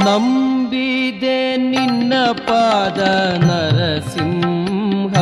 ನಂಬಿದೆ ನಿನ್ನ ಪಾದ ನರಸಿಂಹ,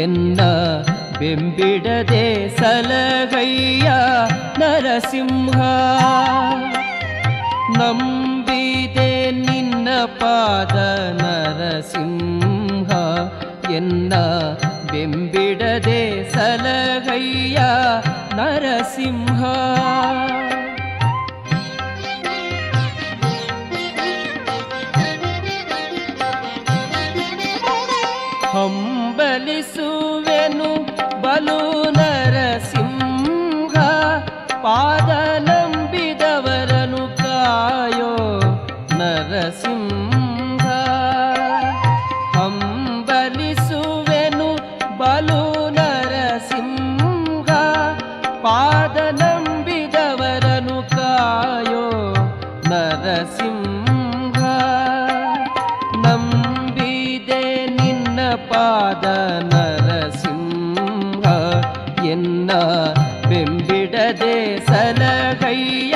ಎನ್ನ ಬೆಂಬಿಡದೆ ಸಲಗಯ್ಯ ನರಸಿಂಹ. ನಂಬಿದೆ ನಿನ್ನ ಪಾದ ನರಸಿಂಹ, ಎನ್ನ ಬೆಂಬಿಡದೆ ಸಲಗಯ್ಯ ನರಸಿಂಹ. ಹಂಬಲಿಸುವೆನು ಬಲು ನರಸಿಂಹ, ಪಾದ ನಂಬಿದವರನು ಕಾಯೋ ನರಸಿಂಹ. ಹಂಬಲಿಸುವೆನು ಬಲು ನರಸಿಂಹ, ಪಾದ ನಂಬಿದವರನು ಕಾಯೋ ನರಸಿಂಹ. ನಂಬಿದೆ ನಿನ್ನ ಪಾದ ನರಸಿಂಹ, ಎನ್ನ ಬೆಂಬಿಡದೆ ಸಲಗಯ್ಯ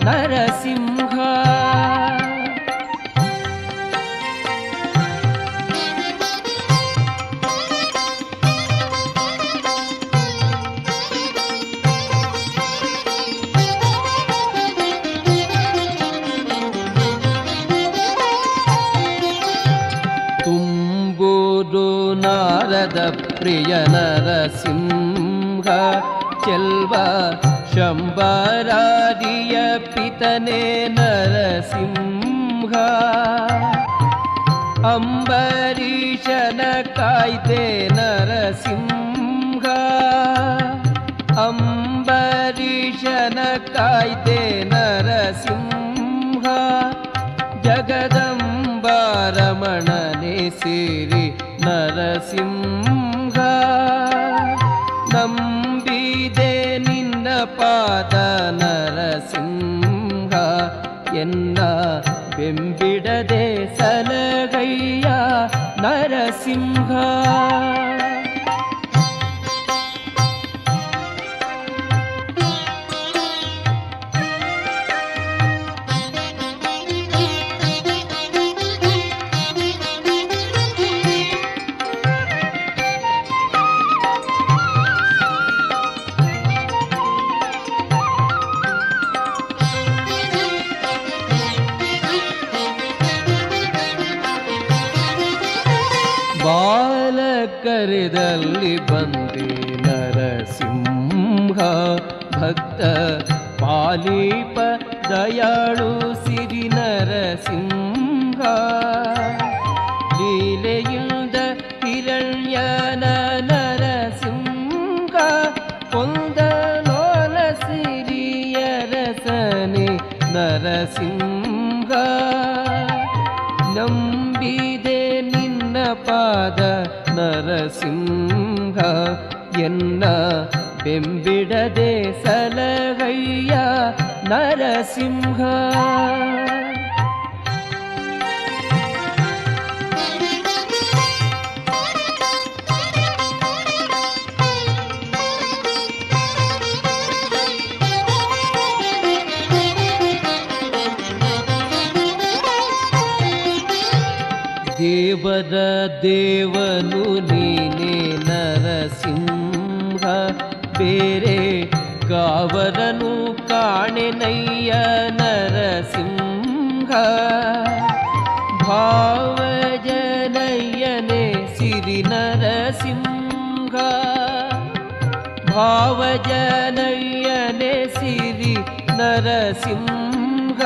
ನರಸಿಂಹ. ತುಂಬೂರು ನಾರದ ಪ್ರಿಯ ನರಸಿಂಹ, ಚೆಲ್ವ ಶಂಬರಾದಿಯ ಪಿತನೇ ನರಸಿಂಹ. ಅಂಬರೀಷನ ಕಾಯ್ದೆ ನರಸಿಂಹ, ಅಂಬರೀಷನ ಕಾಯ್ದೆ ನರಸಿಂಹ. ಜಗದಂಬಾರಮಣನೆ ಸಿರಿ ನರಸಿಂಹ. ನಂಬಿದೆ ನಿನ್ನ ಪಾದ ನರಸಿಂಹ, ಎನ್ನ ಬೆಂಬಿಡದೆ ಸಲಗಯ್ಯ ನರಸಿಂಹ. ಬಾಲಕರದಲ್ಲಿ ಬಂದೆ ನರಸಿಂಹ, ಭಕ್ತ ಪಾಲೀಪ ದಯಾಳು ಸಿರಿ ನರಸಿಂಹ. ಲೀಲೆಯಿಂದ ಹಿರಣ್ಯನ ನರಸಿಂಹ, ಕೊಂದನೋಲ ಸಿರಿಯರಸನೆ ನರಸಿಂಹ. ನಂಬಿದೆ ನಿನ್ನ ಪಾದ ನರಸಿಂಹ, ಎನ್ನ ಬೆಂಬಿಡದೆ ಸಲಗಯ್ಯ ನರಸಿಂಹ. ದೇವರ ದೇವನು ನೀನೇ ನರಸಿಂಹ, ಬೇರೆ ಕಾವರನು ಕಾಣೆನಯ್ಯ ನರಸಿಂಹ. ಭಾವಜನಯ್ಯನೇ ಸಿರಿ ನರಸಿಂಹ, ಭಾವಜನಯ್ಯನೇ ಸಿರಿ ನರಸಿಂಹ.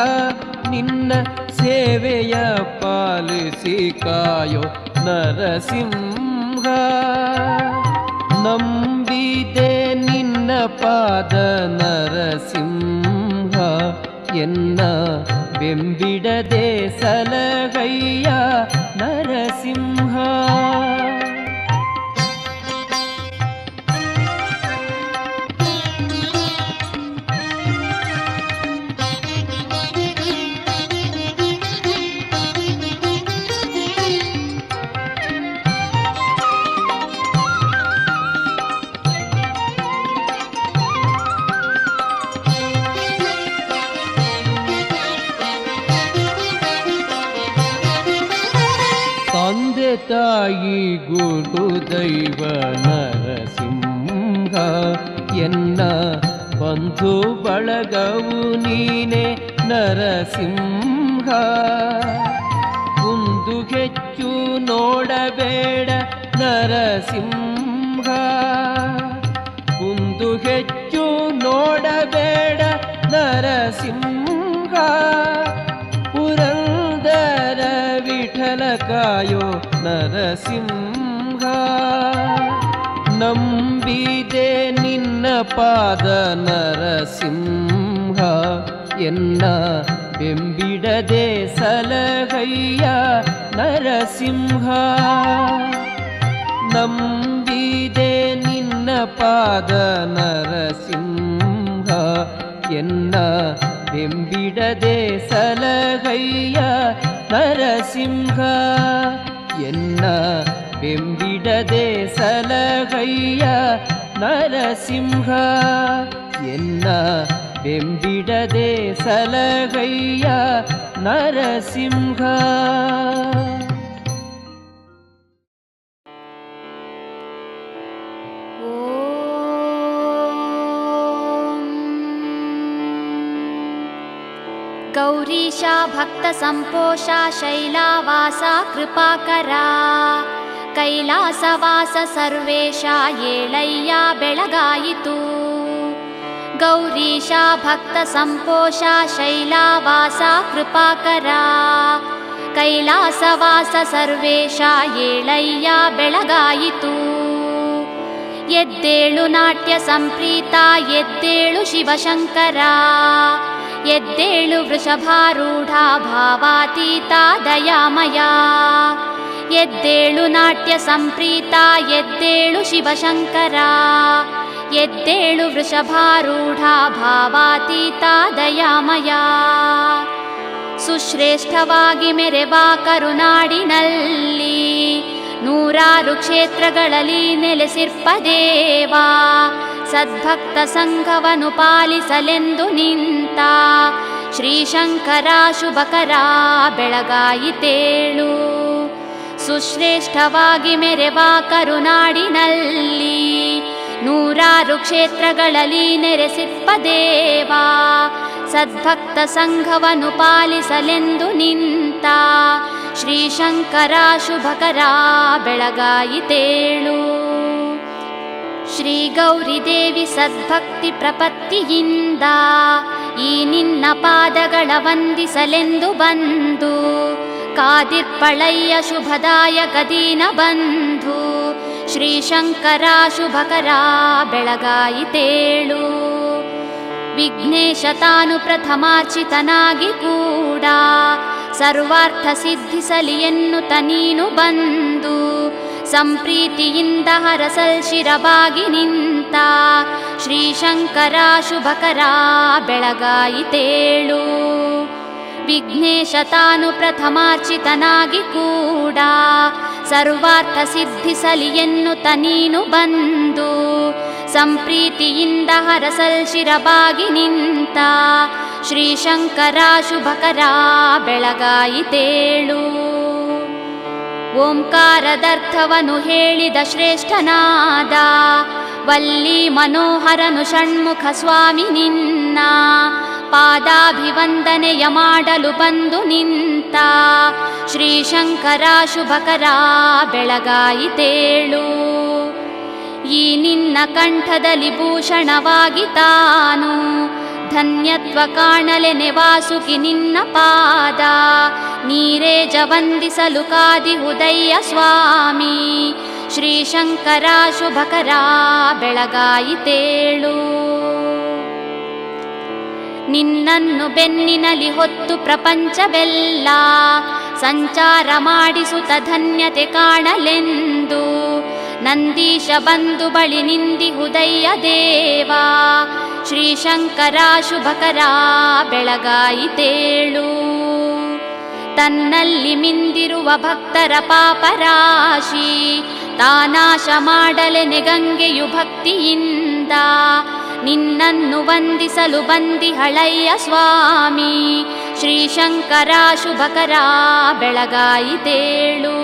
ನಿನ್ನ ಸೇವೆಯ ಪಾಲಿಸಿ ಕಾಯೋ ನರಸಿಂಹ. ನಂಬಿದೆ ನಿನ್ನ ಪಾದ ನರಸಿಂಹ, ಎನ್ನ ಬೆಂಬಿಡದೆ ಸಲಗಯ್ಯ ನರಸಿಂಹ. ಅಂದೆ ತಾಯಿ ಗುರು ದೈವ ನರಸಿಂಹ ಎನ್ನ ಬಂಧು ಬಳಗವು ನೀನೆ ನರಸಿಂಹ. ಕುಂದು ಹೆಚ್ಚು ನೋಡಬೇಡ ನರಸಿಂಹ, ಕುಂದು ಹೆಚ್ಚು ನೋಡಬೇಡ ನರಸಿಂಹ. ಪುರಂದರ ವಿಠಲ ಕಾಯೋ ನರಸಿಂಹ. ನಂಬಿದೆ ನಿನ್ನ ಪಾದ ನರಸಿಂಹ, ಎನ್ನ ಬೆಂಬಿಡದೆ ಸಲಹಯ್ಯ ನರಸಿಂಹ. ನಂಬಿದೆ ನಿನ್ನ ಪಾದ ನರಸಿಂಹ, ಎನ್ನ ಬೆಂಬಿಡದೆ ಸಲಹಯ್ಯ ನರಸಿಂಹ. ಎನ್ನ ಬೆಂಬಿಡದೆ ಸಲಹಯ್ಯ ನರಸಿಂಹ, ಎನ್ನ ಬೆಂಬಿಡದೆ ಸಲಹಯ್ಯ ನರಸಿಂಹ. ಗೌರೀಶಾ ಭಕ್ತ ಸಂಪೋಷಾ ಶೈಲಾವಾಸ ಕೃಪಾಕರಾ, ಕೈಲಾಸವಾಸ ಸರ್ವೇಶ ಏಳಯ್ಯ ಬೆಳಗಾಯಿತು. ಗೌರೀಶಾ ಭಕ್ತ ಸಂಪೋಷಾ ಶೈಲಾವಾಸ ಕೃಪಾಕರಾ, ಕೈಲಾಸವಾಸ ಸರ್ವೇಶ ಏಳಯ್ಯ ಬೆಳಗಾಯಿತು. ಎದ್ದೇಳು ನಾಟ್ಯ ಸಂಪ್ರೀತ ಎದ್ದೇಳು ಶಿವಶಂಕರ, ಎದ್ದೇಳು ವೃಷಭಾರೂಢ ಭಾವಾತೀತ ದಯಾಮಯ. ಎದ್ದೇಳು ನಾಟ್ಯ ಸಂಪ್ರೀತ ಎದ್ದೇಳು ಶಿವಶಂಕರ, ಎದ್ದೇಳು ವೃಷಭಾರೂಢ ಭಾವಾತೀತ ದಯಾಮಯ. ಸುಶ್ರೇಷ್ಠವಾಗಿ ಮೆರೆವ ಕರುನಾಡಿನಲ್ಲಿ ನೂರಾರು ಕ್ಷೇತ್ರಗಳಲ್ಲಿ ನೆಲೆಸಿರ್ಪ ದೇವಾ, ಸದ್ಭಕ್ತ ಸಂಘವನ್ನು ಪಾಲಿಸಲೆಂದು ನಿಂತ ಶ್ರೀಶಂಕರ ಶುಭಕರ ಬೆಳಗಾಯಿತೇಳು. ಸುಶ್ರೇಷ್ಠವಾಗಿ ಮೆರೆವ ಕರುನಾಡಿನಲ್ಲಿ ನೂರಾರು ಕ್ಷೇತ್ರಗಳಲ್ಲಿ ನೆಲೆಸಿರ್ಪ ದೇವಾ, ಸದ್ಭಕ್ತ ಸಂಘವನ್ನು ಪಾಲಿಸಲೆಂದು ನಿಂತ ಶ್ರೀಶಂಕರ ಶುಭಕರ ಬೆಳಗಾಯಿತೇಳು. ಶ್ರೀ ಗೌರಿದೇವಿ ಸದ್ಭಕ್ತಿ ಪ್ರಪತ್ತಿಯಿಂದ ಈ ನಿನ್ನ ಪಾದಗಳ ವಂದಿಸಲೆಂದು ಬಂದು, ಕಾದಿರ್ಪಳಯ್ಯ ಶುಭದಾಯಕ ದೀನ ಬಂಧು ಶ್ರೀಶಂಕರ ಶುಭಕರ ಬೆಳಗಾಯಿತೇಳು. ವಿಘ್ನೇಶ ತಾನು ಪ್ರಥಮಾರ್ಚಿತನಾಗಿ ಕೂಡ ಸರ್ವಾರ್ಥ ಸಿದ್ಧಿಸಲಿ ಎನ್ನುತ್ತ ನೀನು ಬಂದು, ಸಂಪ್ರೀತಿಯಿಂದ ಹರಸಲ್ ಶಿರಬಾಗಿ ನಿಂತ ಶ್ರೀಶಂಕರ ಶುಭಕರ ಬೆಳಗಾಯಿತೇಳು. ವಿಘ್ನೇಶ ತಾನು ಪ್ರಥಮಾರ್ಚಿತನಾಗಿ ಕೂಡ ಸರ್ವಾರ್ಥ ಸಿದ್ಧಿಸಲಿ ಎನ್ನುತ್ತ ನೀನು ಬಂದು, ಸಂಪ್ರೀತಿಯಿಂದ ಹರಸಲ್ ಶಿರಬಾಗಿ ನಿಂತ ಶ್ರೀಶಂಕರ ಶುಭಕರ ಬೆಳಗಾಯಿತೇಳು. ಓಂಕಾರದರ್ಥವನ್ನು ಹೇಳಿದ ಶ್ರೇಷ್ಠನಾದ ವಲ್ಲಿ ಮನೋಹರನು ಷಣ್ಮುಖ ಸ್ವಾಮಿ ನಿನ್ನ ಪಾದಾಭಿವಂದನೆಯ ಮಾಡಲು ಬಂದು ನಿಂತ ಶ್ರೀಶಂಕರ ಶುಭಕರ ಬೆಳಗಾಯಿತೇಳು. ಈ ನಿನ್ನ ಕಂಠದಲ್ಲಿ ಭೂಷಣವಾಗಿ ತಾನು ಧನ್ಯತ್ವ ಕಾಣಲೆನೆ ವಾಸುಕಿ ನಿನ್ನ ಪಾದ ನೀರೇಜ ವಂದಿಸಲು ಕಾದಿಹುದಯ್ಯ ಸ್ವಾಮಿ ಶ್ರೀಶಂಕರ ಶುಭಕರ ಬೆಳಗಾಯಿತೇಳು. ನಿನ್ನನ್ನು ಬೆನ್ನಿನಲ್ಲಿ ಹೊತ್ತು ಪ್ರಪಂಚವೆಲ್ಲ ಸಂಚಾರ ಮಾಡಿಸುತ್ತ ಧನ್ಯತೆ ಕಾಣಲೆಂದು ನಂದೀಶ ಬಂದು ಬಳಿ ನಿಂದಿಹುದಯ್ಯ ದೇವಾ ಶ್ರೀಶಂಕರ ಶುಭಕರ ಬೆಳಗಾಯಿತೇಳು. ತನ್ನಲ್ಲಿ ಮಿಂದಿರುವ ಭಕ್ತರ ಪಾಪರಾಶಿ ತಾನಾಶ ಮಾಡಲೆನೆ ಗಂಗೆಯು ಭಕ್ತಿಯಿಂದ ನಿನ್ನನ್ನು ವಂದಿಸಲು ಬಂದಿಹಳಯ್ಯ ಸ್ವಾಮಿ ಶ್ರೀಶಂಕರ ಶುಭಕರ ಬೆಳಗಾಯಿತೇಳು.